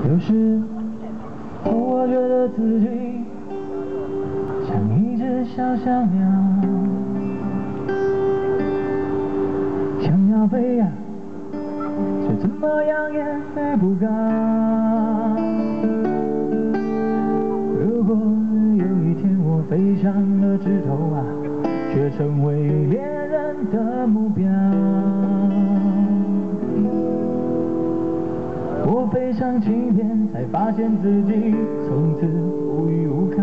有时候我觉得自己像一只小小鸟，想要飞呀，却怎么样也飞不高。如果有一天我飞上了枝头啊，却成为猎人的目标，我飞上青天，才发现自己从此无依无靠。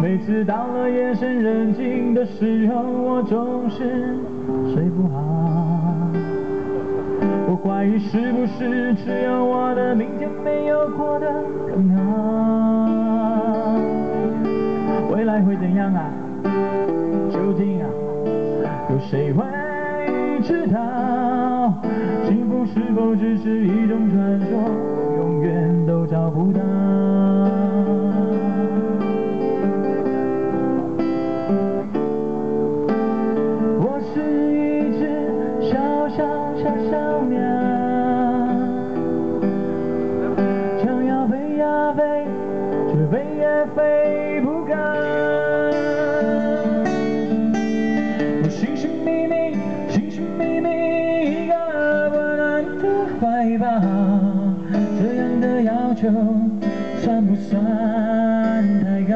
每次到了夜深人静的时候，我总是睡不好。我怀疑是不是只有我的明天没有过得更好？未来会怎样啊？究竟啊？有谁会知道？幸福是否只是一种传说，永远都找不到。我是一只小小鸟，想要飞呀飞，却飞也飞不高。这样的要求算不算太高？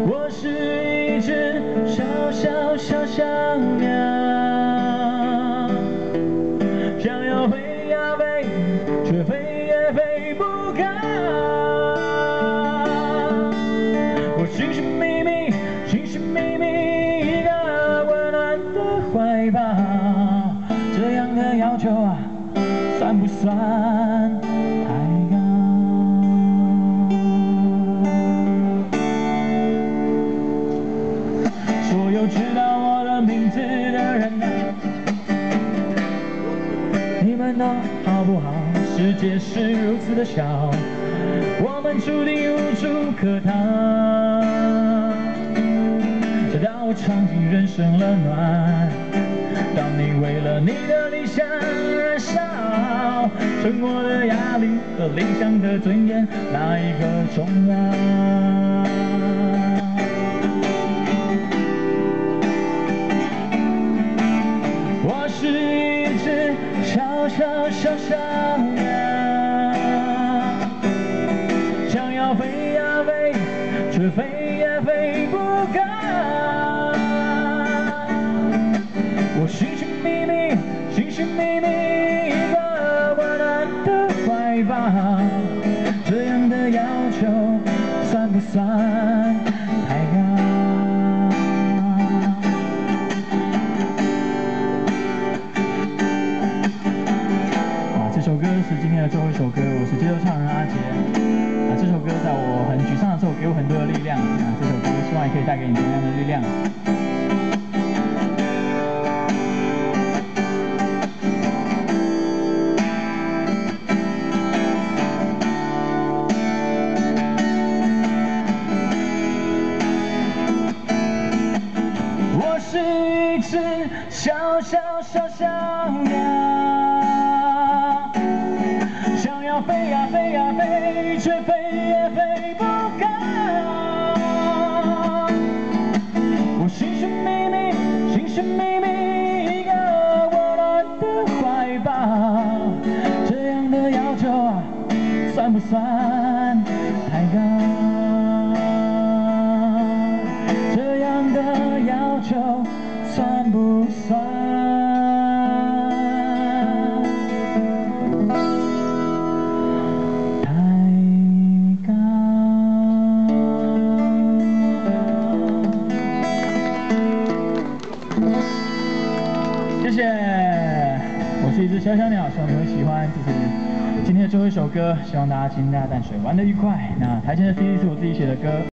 我是一只小鸟，想要飞呀飞，却飞也飞不高。我寻寻觅觅一个温暖的怀抱。这样的要求啊，算不算太高？所有知道我的名字的人啊，你们都好不好？世界是如此的小，我们注定无处可逃。直到我尝尽人生冷暖，当你为了你的理想燃烧，生活的压力和理想的尊严，哪一个重要？我是一只小鸟，想要飞呀飞，却飞也飞不高。我寻寻觅觅一个温暖的怀抱，这样的要求算不算太高？这首歌是今天的最后一首歌，我是街头唱人阿杰。这首歌在我很沮丧的时候给我很多的力量。这首歌希望也可以带给你同样的力量。我是一只小鸟，想要飞呀飞，却飞也飞不高。我寻寻觅觅一个温暖的怀抱，这样的要求啊，算不算太高？这样的要求算不算太高？谢谢，我是一只小鸟，希望你会喜欢。这是今天的最后一首歌，希望大家今天大家淡水玩得愉快。那台前的 CD 是我自己写的歌。